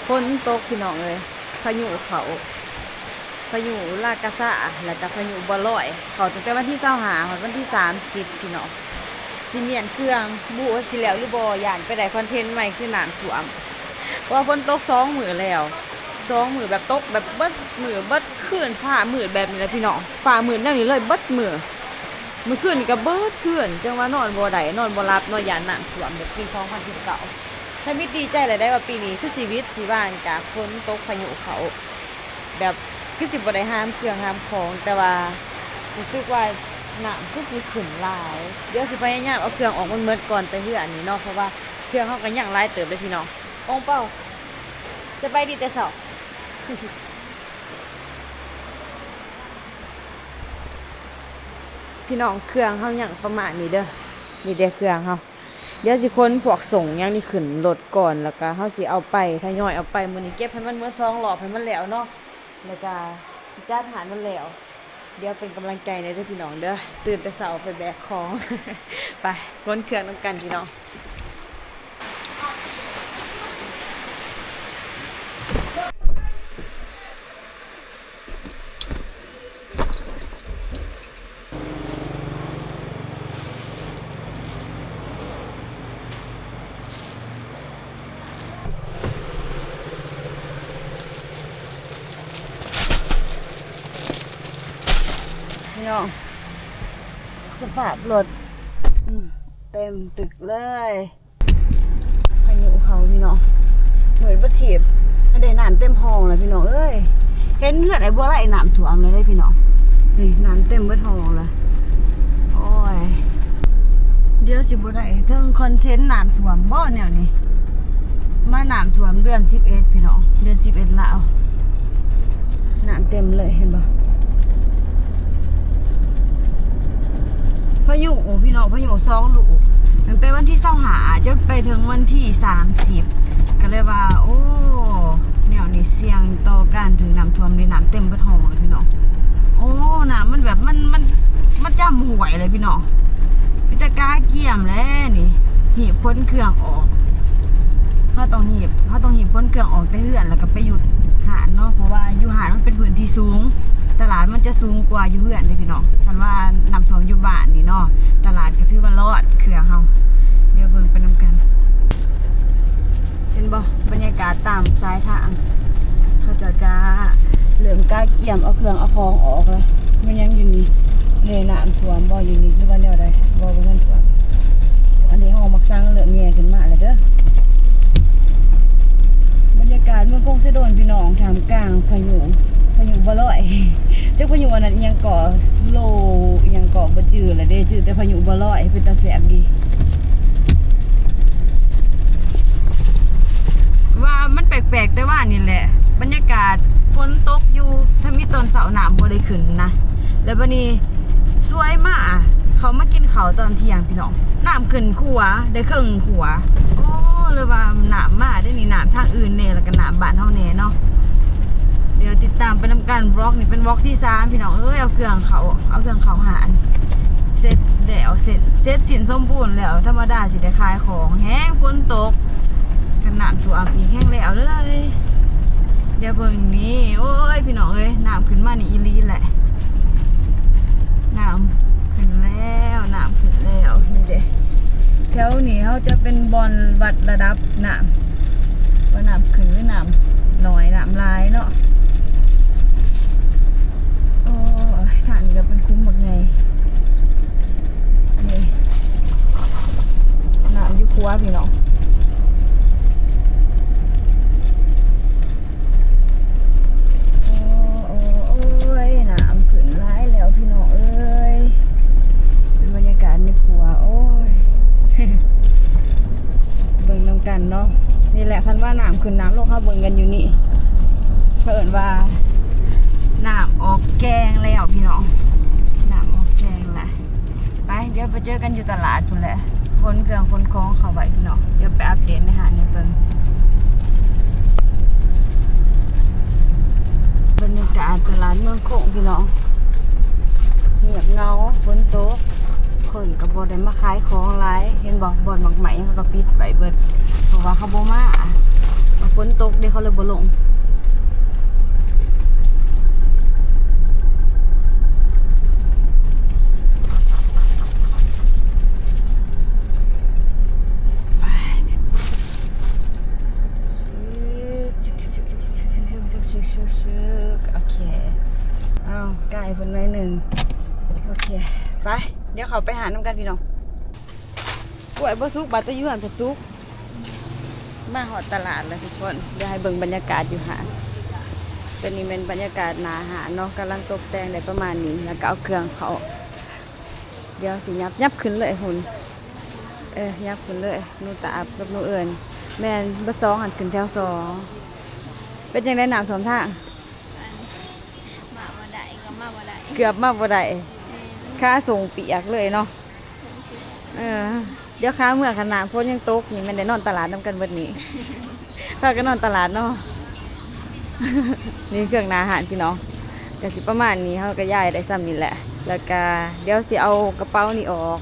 ฝนตกพี่น้องเลยพายุเขาพายุลากาซาแล้วก็พายุบัวลอยเขาตั้งแต่วันที่25วันที่30พี่น้องสิเมียนเครื่องบุสิแล้วหรือบ่ย่านไปได้คอนเทนต์ใหม่คือน้ำท่วมเพราะว่าฝนตก2 มื้อแล้ว2 มื้อแบบตกแบบเบิดมื้อเบิดคืนฟ้ามืดแบบนี้แหละพี่น้องฟ้ามืดแนวนี้เลยเบิดมื้อคืนนี่ก็เบิดคืนจังว่านอนบ่ได้นอนบ่หลับนอนย่านน้ำท่วมแบบปี2019ถ้ามิตรดีใจเลยได้ว่าปีนี้คือชีวิตสีบ้านจากฝนตกพายุเขาแบบคือสิบ่ได้ห้ามเครื่องห้ามของแต่ว่ารู้สึกว่าน้ำคือสิขึ้นหลายเดี๋ยวสิพยายามเอาเครื่องออกมันเมิดก่อนไปเฮือนนี่เนาะเพราะว่าเครื่องเขาก็ยังหลายเติบเลยพี่น้ององเป้าสบายดีแต่เช้า พี่น้องเครื่องเขาอย่างประมาณนี้เด้อนี่เด้อเครื่องเขาเดี๋ยวสิคนพวกส่งยังนี่ขึ้นรถก่อนแล้วก็เฮาสิเอาไปทยอยเอาไปมื้อนี้เก็บให้มันเมื่อ2 รอบให้มันแล้วเนาะแล้วก็สิจัดหารมันแล้วเดี๋ยวเป็นกำลังใจในเด้อพี่น้องเด้อตื่นแต่เช้าไปแบกของ ไปคนเครื่องนำกันพี่น้องพี่น้องสภาพรถเต็มตึกเลยพายุเขาพี่น้องเหมือนบัดถีบได้น้ำเต็มห้องเลยพี่น้องเอ้ยเห็นเลือดไอ้บัวไหลน้ำท่วมเลยพี่น้องนี่น้ำเต็มเบิดห้องเลยโอ้ยเดี๋ยวสิบ่ได้เทิงคอนเทนต์น้ำท่วมบ่แนวนี้มาน้ำท่วมเดือน11พี่น้องเดือน11แล้วน้ำเต็มเลยเห็นบ่พายุพี่น้องพายุ2 ลูกตั้งแต่วันที่25จนไปถึงวันที่30ก็เลยว่าโอ้แนวนี้เสี่ยงต่อการถึงน้ำท่วมในน้ำเต็มเบิดห้องเลยพี่น้องโอ้น้ำมันแบบมันจำห่วยเลยพี่น้องพิตากาเกี่ยมแล้วนี่หีบพ้นเครื่องออกเขาต้องหีบพ้นเครื่องออกแต่เหือนแล้วก็ไปหยุดหาดเนาะเพราะว่าอยู่หาดมันเป็นพื้นที่สูงตลาดมันจะสูงกว่าอยู่เหือนเลยพี่น้องคันว่าน้ำท่วมอยู่บ้านนี่เนาะตลาดก็ถือว่ารอดเครื่องเฮาเดี๋ยวเบิ่งไปนำกันเห็นบ่บรรยากาศตามชายทางเขาจะเหลืองกาเกี่ยมเอาเครื่องเอาของออกเลยมันยังอยู่นี่เลยน้ำท่วมบ่อยู่นี่หรือว่าแนวใดบ่เพิ่นท่วมอันนี้เฮามักสร้างเหลืองแย่ขึ้นมาเลยเด้อบรรยากาศเมืองคงเสดนพี่น้องท่ามกลางพายุบ่ลอยจักพายุอันนั้นยังเกาะโลยังเกาะบ่จืดละเด้จืดแต่พายุบ่ลอยเป็นตาแสบดีว่ามันแปลกๆแต่ว่านี่แหละบรรยากาศฝนตกอยู่ถ้ามีตอนเสาร์น้ำบ่ได้ขึ้นนะแล้วบัดนี้สวยมากเขามากินข้าวตอนเที่ยงพี่น้องน้ำขึ้นขัวได้ครึ่งขัวโอ้เลยว่าน้ำมาได้นี่น้ำทางอื่นแน่แล้วก็น้ำบ้านเฮาแน่เนาะเดี๋ยวติดตามไปนำกันบล็อกนี่เป็นบล็อกที่3พี่น้องเอ้ยเอาเครื่องเขาหารเสร็จแล้วเสร็จสินสมบูรณ์แล้วธรรมดาสิได้ขายของแห้งฝนตกกันน้ำท่วมอีกแห้งแล้วเลยเดี๋ยวเบิ่งนี้โอ้ยพี่น้องเอ้ยน้ำขึ้นมานี่อีหลีแหละน้ำขึ้นแล้วนี่เด้แถวนี้เขาจะเป็นบอลวัดระดับน้ำว่าน้ำขึ้นหรือน้ำน้อยน้ำลายเนาะโอ้ยฐานก็เป็นคุ้มหมดไงนี่น้ำอยู่ครัวพี่น้องโอ้ยน้ำขึ้นร้ายแล้วพี่น้องเอ้ยเป็นบรรยากาศในครัวโอ้ย เบิ่งนำกันเนาะนี่แหละคันว่าน้ำขึ้นน้ำลงเขาเบิ่งกันอยู่นี่เพิ่นว่าน้ำออกแกงแล้วพี่น้องน้ำออกแกงแหละไปเดี๋ยวไปเจอกันอยู่ตลาดพุ่นแหละคนเครื่องคนคล้องเขาไว้พี่น้องเดี๋ยวไปอัปเดตในหาดในเบิ่งบรรยากาศตลาดเมืองโขงพี่น้องเงียบเงาฝนตกคนกับบอได้มาขายของหลายเห็นบอกบอดหมักไหมเขาก็ปิดไว้เบิดเพราะว่าเขาบ่มา ฝนตกเดี๋ยวเขาเลยบ่ลงโอเคเอาไก่คนน้อยหนึ่งโอเคไปเดี๋ยวเขาไปหาน้ำกันพี่น้องกล้วยบ่สุกบัตรยูหันบ่สุกมาหอดตลาดเลยทุกคนเดี๋ยวให้เบิ่งบรรยากาศอยู่หาตอนนี้เป็นบรรยากาศหนาหาเนาะกำลังตกแต่งได้ประมาณนี้แล้วก็เอาเครื่องเขาเดี๋ยวสิยับขึ้นเลยหุ่นยับขึ้นเลยนูตาอับกับนูเอิญแม่นบ่สองหันขึ้นแถวสองเป็นยังไงน้ำท่วมทางมาบ่ได้ก็มาบ่ได้เกือบมาบ่ได้ค่าส่งเปียกเลยเนาะเดี๋ยวค้าเมื่อขนาดฝนยังตกนี่มันได้นอนตลาดน้ำกันเบิดนี้พากันนอนตลาดเนาะ นี่เครื่องนาอาหารพี่น้องก็สิประมาณนี้เขาก็ย้ายได้ซ้ำนี่แหละแล้วก็เดี๋ยวสิเอากระเป๋านี่ออก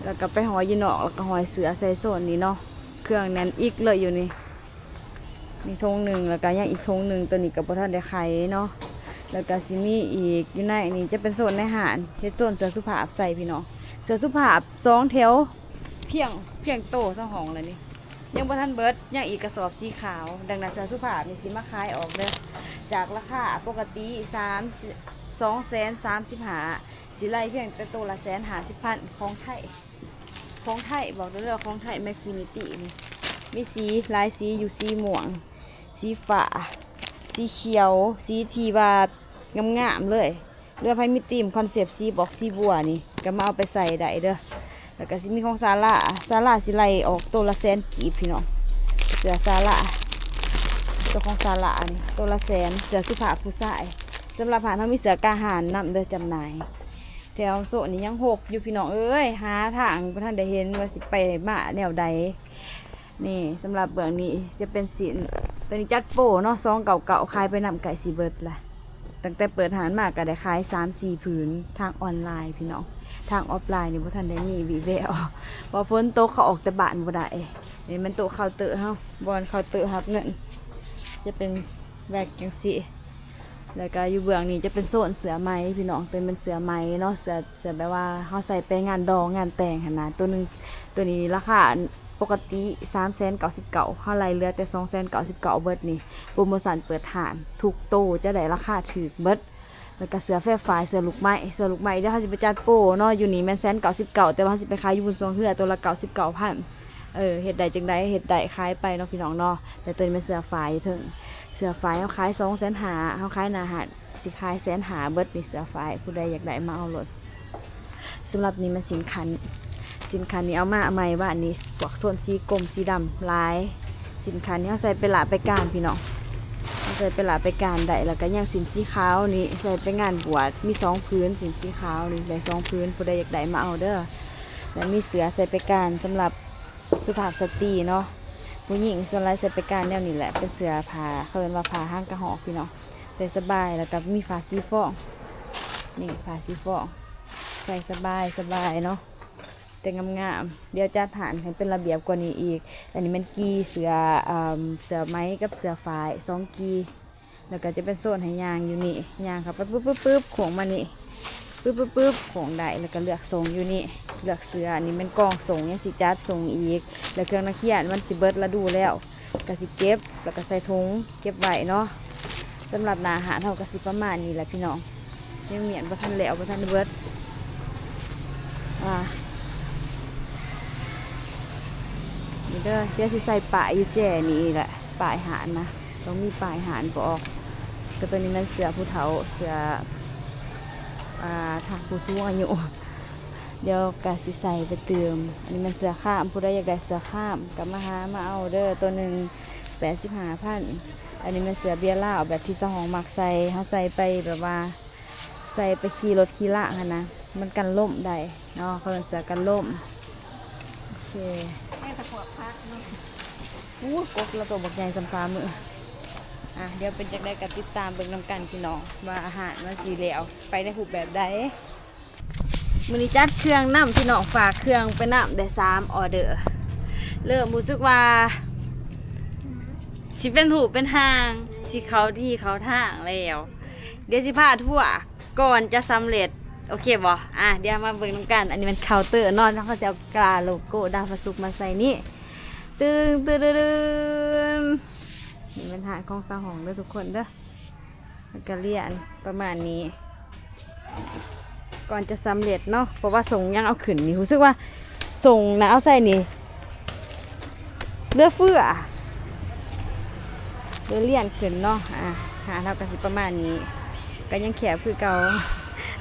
แล้วก็ไปหอยยีนอกแล้วก็หอยเสือใส่โซนนี้เนาะเครื่องนั้นอีกเลยอยู่นี่มีธงหนึ่งแล้วก็ยังอีกธงหนึ่งตัวนี้กับพระท่านได้ไข่เนาะแล้วก็สิมีอีกอยู่ในนี่จะเป็นโซนในหารเฮ็ดโซนเสือสุภาพใส่พี่น้องเสือสุภาพ2แถวเพียงโต2ห้องเลยนี่ยังบ่ทันเบิดยังอีกกระสอบสีขาวดังนั้นเสือสุภาพนี่สิมาขายออกเด้อจากราคาปกติ235,000สิไล่เพียงแต่โตละ150,000ของไทยบอกได้เลยว่าของไทยแมคฟินิตี้นี่มีสีหลายสีอยู่สีม่วงสีฟ้าสีเขียวสีทีบางามๆเลยเรือไพ่มีตีมคอนเซปต์สีบอกสีบัวนี่ก็มาเอาไปใส่ได้เด้อแล้วก็สิมีของซาร่าสิไล่ออกตัวละ100,000กีบพี่น้องเสือซาร่าตัวของซาร่านี่ตัวละ100,000เสือสุภาพผู้ชายสำหรับผ่านเขามีเสือกาหารนำเด้อจำหน่ายแถวโซนนี้ยังหกอยู่พี่น้องเอ้ยหาทางพระท่านได้เห็นว่าสิไปมาแนวใดนี่สำหรับเบื้องนี้จะเป็นสินตอนนี้จัดโปเนาะซองเก่าๆขายไปนำไก่สีเบิร์ดแหละตั้งแต่เปิดหานมาก็ได้ขาย3-4 ผืนทางออนไลน์พี่น้องทางออฟไลน์นี่พระท่านได้มีวีเวลพอพ้นโต๊ะเขาออกแต่บ้านบ่ได้นี่มันโต๊ะเคาน์เตอร์เฮาบอลเคาน์เตอร์ครับเงินจะเป็นแบกจังสิแล้วก็อยู่เบื้องนี้จะเป็นโซนเสือไหมพี่น้องเป็นเสือไหมเนาะเสือแบบว่าเขาใส่ไปงานดองงานแต่งขนาดตัวนี้ราคาปกติ399,000เขาไล่เหลือแต่299,000เบิดนี่โปรโมชั่นเปิดหานทุกโตจะได้ราคาถูกเบิดแล้วก็เสือแฟร์ไฟเสือลูกไม้เดี๋ยวเขาจะไปจัดโปรเนาะอยู่นี่แม่น199,000แต่ว่าเขาจะไปขายอยู่บนซองเหือตัวละ99,000เฮ็ดได้จังได๋เฮ็ดได้ขายไปเนาะพี่น้องเนาะแต่ตัวนี้เป็นเสือไฟถึงเสือไฟเขาขาย250,000เขาขายหน้าหาดสิขาย150,000เบิดนี่เสือไฟผู้ใดอยากได้มาเอาโลดสำหรับนี้มันสินค้านี้เอามาใหม่บ้านนี้พวกโทนสีกลมสีดำลายสินค้านี้เขาใส่ไปละไปการพี่น้องใส่ไปละไปการได้แล้วก็ยังสินสีขาวนี่ใส่ไปงานบวชมี2พื้นสินสีขาวนี่ได้2พื้นผู้ใดอยากได้มาเอาเด้อแล้วมีเสือใส่ไปการสำหรับสุภาพสตรีเนาะผู้หญิงส่วนไรใส่ไปการแนวนี้แหละเป็นเสือผ้าเขาเรียกว่าผ้าห้างกระหอกพี่น้องใส่สบายแล้วก็มีผ้าสีฟองนี่ผ้าสีฟองใส่สบายเนาะแต่งามๆเดี๋ยวจะฐานให้เป็นระเบียบกว่านี้อีกอันนี้มันกีเสือไม้กับเสือฝ้าย2กีแล้วก็จะเป็นโซนให้ยางอยู่นี่ยางครับปึ๊บโขงมานี่ปึ๊บโขงได้แล้วก็เลือกทรงอยู่นี่เลือกเสืออันนี้เป็นกองทรงยังสิจัดทรงอีกแล้วเครื่องนักเขียนมันสิเบิดละดูแล้วก็สิเก็บแล้วก็ใส่ถุงเก็บไว้เนาะสำหรับหน้าอาหารเท่ากับสิประมาณนี้แหละพี่น้องยังเหมียนบ่ทันแล้วบ่ทันเบิดนี่เดี๋ยวสิใส่ป้ายอยู่แจ่นี่แหละป้ายหารนะต้องมีป้ายหารบอกแต่ตัวนี้มันเสือผู้เฒ่าเสือทางผู้สูงอายุเดี๋ยวกะสิใส่ไปเติมอันนี้มันเสือข้ามผู้ใดอยากได้เสือข้ามกับมาเอาเด้อตัวหนึ่ง85,000อันนี้มันเสือเบียร์ล่าแบบที่สหองมักใส่เขาใส่ไปแบบว่าใส่ไปขี่รถขี่ละค่ะนะมันกันล่มได้เนาะเขาเป็นเสือกันล่มโอเคแม่ตะขวบพักเนาะกบแล้วตัวบักใหญ่สำฟ้ามือเดี๋ยวเป็นจากได้กับติดตามเบิ่งนำกันพี่น้องว่าอาหารมันสีเหลวไปได้หูแบบใดมื้อนี้จัดเครื่องน้ำพี่น้องฝากเครื่องไปน้ำได้3 ออเดอร์เริ่มรู้สึกว่า สิเป็นหูเป็นหางสิเขาที่เขาทางแล้วเดี๋ยวสิพาทั่วก่อนจะสำเร็จโอเคบ่เดี๋ยวมาเบิ่งนำกันอันนี้มันเคาน์เตอร์เนอนแล้วเขาจะเอากาโลโก้ดาวพระศุกร์มาใส่นี่ตึงนี่มันหางของสาวหองเด้อทุกคนเด้อแล้วก็เรียนประมาณนี้ก่อนจะสำเร็จเนาะเพราะว่าส่งยังเอาขึ้นนี่รู้สึกว่าส่งนะเอาใส่นี่เลือเฟื่อเลือเลี่ยนขึ้นเนาะหาเท่ากันสิประมาณนี้ก็ยังแคบคือเก่า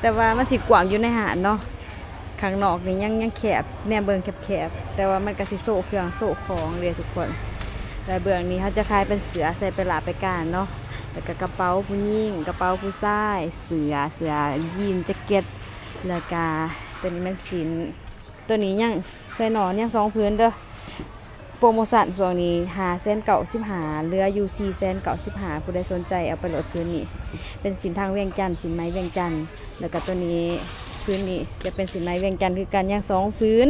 แต่ว่ามันสิกว้างอยู่ในหาดเนาะข้างนอกนี่ยังแคบแนวเบิงแคบแต่ว่ามันก็สิโซ่เครื่องโซ่ของเลยทุกคนแล้วเบื้องนี้เขาจะคลายเป็นเสือใส่ไปหลาไปการเนาะแล้วก็กระเป๋าผู้หญิงกระเป๋าผู้ชายเสือยีนแจ็คเก็ตแล้วก็ตัวนี้มันสินตัวนี้ยังใส่หนอนยัง2 พื้นเด้อโปรโมชั่นส่วนนี้5,995เหลืออยู่4,995ผู้ใดสนใจเอาไปโหลดพื้นนี้เป็นสินทางเวียงจันทร์สินไม้เวียงจันทร์แล้วก็ตัวนี้พื้นนี้จะเป็นสินไม้เวียงจันทร์คือกันยัง2 พื้น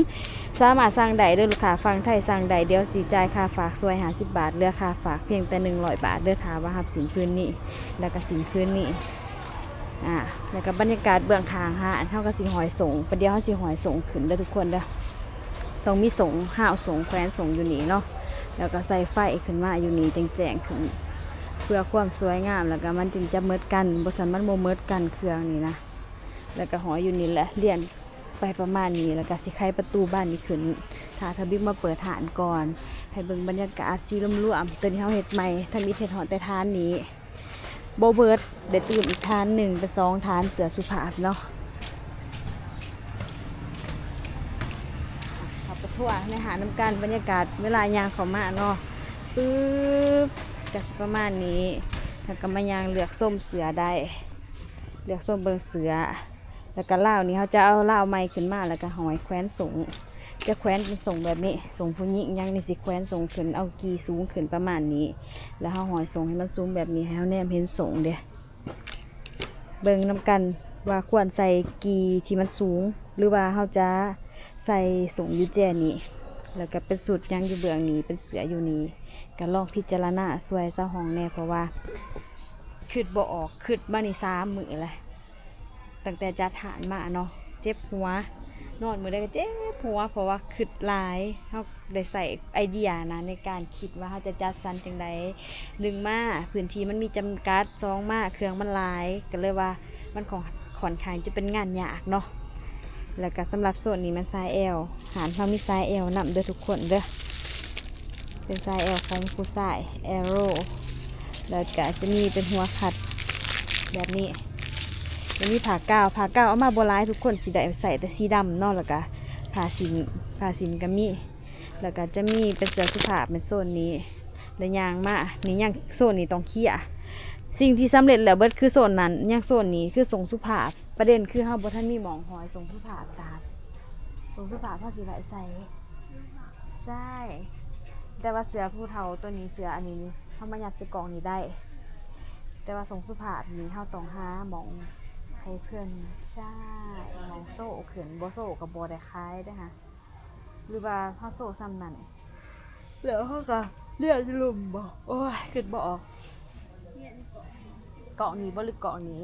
สามารถสั่งได้เด้อลูกค้าฟังไทยสั่งได้เดี๋ยวสิจ่ายค่าฝากซวย50 บาทเหลือค่าฝากเพียงแต่100 บาทเด้อถามว่ารับสินพื้นนี้แล้วก็สินพื้นนี้แล้วก็บรรยากาศเบื้องข้างเฮาก็สิหอยส่งประเดี๋ยวเฮาสิหอยส่งขึ้นเด้อทุกคนเด้อต้องมีสงห้าวสงแคว้นสงอยู่นี่เนาะแล้วก็ใส่ไฟขึ้นมาอยู่นี่แจ้งขึ้นเพื่อความสวยงามแล้วก็มันจึงจะเมิดกันบ่ซั่นมันบ่เมิดกันเครื่องนี่นะแล้วก็หอยอยู่นี่แหละเลี่ยนไปประมาณนี้แล้วก็สิไขประตูบ้านนี้ขึ้นถ้าทบิ๊กมาเปิดฐานก่อนให้เบิ่งบรรยากาศสีร่มๆตัวนี้เฮาเฮ็ดใหม่ถ้ามีเฮ็ดหอดแต่ฐานนี้บ่เบิดได้ตื่นอีกฐานหนึ่งเป็น2 ฐานเสือสุภาพเนาะทั่วในหาน้ำกันบรรยากาศเวลายางเขามาเนาะปึ๊บจะประมาณนี้ถ้าก็มายางเลือกส้มเสือได้เลือกส้มเบิงเสือแล้วก็เล่านี้เขาจะเอาเล่าไม้ขึ้นมาแล้วก็หอยแคว้นส่งจะแคว้นเป็นส่งแบบนี้ส่งผู้หญิงยังนี่สิแคว้นส่งขึ้นเอากีสูงขึ้นประมาณนี้แล้วเขาหอยส่งให้มันสูงแบบนี้ให้เขาแนมเห็นส่งเด้เบิงน้ำกันว่าควรใส่กีที่มันสูงหรือว่าเขาจะใส่ส่งยูแจนี่แล้วก็เป็นสุดยังอยู่เบื้องนี้เป็นเสืออยู่นี้ก็ลองพิจารณาสวยซะห้องแน่เพราะว่าขึ้นบ่ออกขึ้นมานี่3 มื้อเลยตั้งแต่จัดฐานมาเนาะเจ็บหัวนอนมื้อใดก็เจ็บหัวเพราะว่าขึ้นหลายเฮาได้ใส่ไอเดียนะในการคิดว่าเฮาจะจัดสรรจังได1มาพื้นที่มันมีจำกัด2มาเครื่องมันหลายก็เลยว่ามันของค่อนข้างจะเป็นงานยากเนาะแล้วก็สำหรับส่วนนี้มันไซส์ L หารเขามีไซส์ L นำเด้อทุกคนเด้อเป็นไซส์ L ของผู้ชาย Arrow แล้วก็จะมีเป็นหัวขัดแบบนี้จะมีผ้าก้าวเอามาโบราณทุกคนสีแดงใส่แต่สีดำเนาะแล้วก็ผ้าสินก็มีแล้วก็จะมีเป็นเสื้อสุภาพเป็นโซนนี้และยางมานี่ยังโซนนี้ต้องเคลียร์สิ่งที่สำเร็จแล้วเบิดคือโซนนั้นยังโซนนี้คือทรงสุภาพประเด็นคือเฮาบ่ทันมีหมองหอยทรงสุภาพตามทรงสุภาพเฮาสิไว้ใส่ใช่แต่ว่าเสือผู้เฒ่าตัวนี้เสืออันนี้เฮามายัดใส่กล่องนี้ได้แต่ว่าทรงสุภาพนี้เฮาต้องหาหมองให้เพื่อนใช่หมองโซ่ขึ้นบ่โซ่ก็บ่ได้คล้ายเด้อค่ะหรือว่าเฮาโซ่ซ้ำนั่นแล้วเฮาก็เลียนลุ่มบ่โอ้ยคิดบ่ออกเกาะนี้บ่หรือเกาะนี้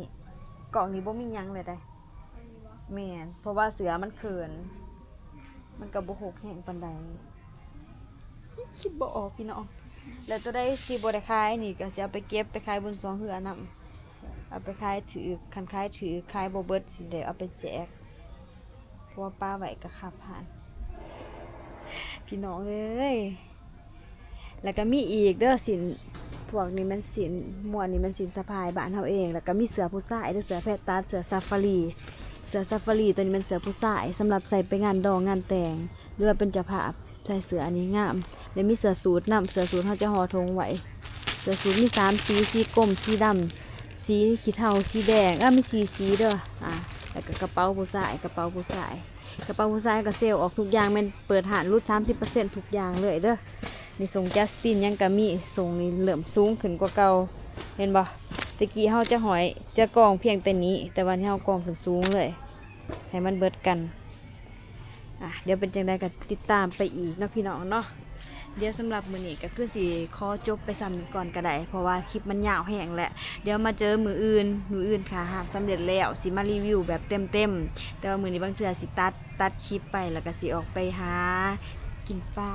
บ่มีหยังเลยได้แม่นเพราะว่าเสือมันเขินมันก็บ่หกแห้งปานใดคิดบ่ออกพี่น้องแล้วตัวได้ที่บ่ได้ขายนี่ก็สิเอาไปเก็บไปขายบนสองเหือนำเอาไปขายถือคันขายถือขายบ่เบิดสิได้เอาไปแจกเพราะว่าป้าไว้ก็ขับผ่านพี่น้องเอ้ยแล้วก็มีอีกเด้อสินพวกนี้มันสินหมวดนี้มันสินสะพายบ้านเฮาเองแล้วก็มีเสือผู้ชายเด้อเสือแพทตาเสือซาฟารีตัวนี้มันเสือผู้ชายสำหรับใส่ไปงานดองงานแต่งหรือว่าเป็นเจ้าภาพใส่เสืออันนี้งามแล้วมีเสือสูทนำเสือสูทเฮาจะห่อธงไว้เสือสูทมี3 สีสีกรมสีดำสีขี้เทาสีแดงมี4 สีเด้อแล้วก็กระเป๋าผู้ชายก็เซลล์ออกทุกอย่างมันเปิดหารลด 30% ทุกอย่างเลยเด้อนี่ส่งจัสตินยังก็มีส่งนี่เริ่มสูงขึ้นกว่าเก่าเห็นบ่ตะกี้เฮาจะหอยจะกองเพียงแต่นี้แต่วันนี้เฮากองขึ้นสูงเลยให้มันเบิดกันเดี๋ยวเป็นจังได๋ก็ติดตามไปอีกเนาะพี่น้องเนาะ เดี๋ยวสำหรับมื้อนี้ก็คือสิขอจบไปซ้ำนี้ก่อนก็ได้เพราะว่าคลิปมันยาวแห้งแหละเดี๋ยวมาเจอมื้ออื่นค่ะหากสำเร็จแล้วสิมารีวิวแบบเต็มๆแต่ว่ามื้อนี้บางเทื่อสิตัดคลิปไปแล้วก็สิออกไปหากินปลา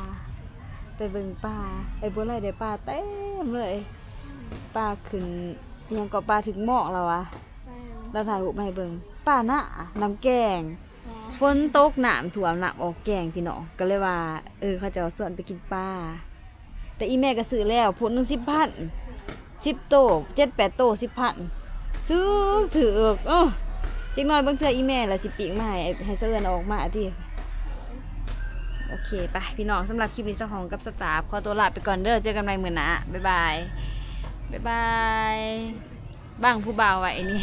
ไปเบิ่งปลาไปบ่เลยได้ปลาเต็มเลยปลาขึ้นอิหยังก็ปลาถึงหมอกแล้ววะเราถ่ายรูปมาให้เบิ่งปลาหน้าน้ำแกงฝนตกน้ำท่วมน้ำออกแกงพี่น้องก็เลยว่าเขาจะเอาส่วนไปกินปลาแต่อีแม่ก็ซื้อแล้วพุ่นหนึง10,000 10โต7-8โต10,000ถือจักหน่อยบางเทื่ออีแม่ละสิปีกมาให้เสื้อออกมาติโอเคไปพี่น้องสำหรับคลิปนี้เจ้าของกับสตาฟขอตัวลาไปก่อนเด้อเจอกันใหม่มื้อหน้าบ๊ายบายบ้างผู้บ่าวไว้นี่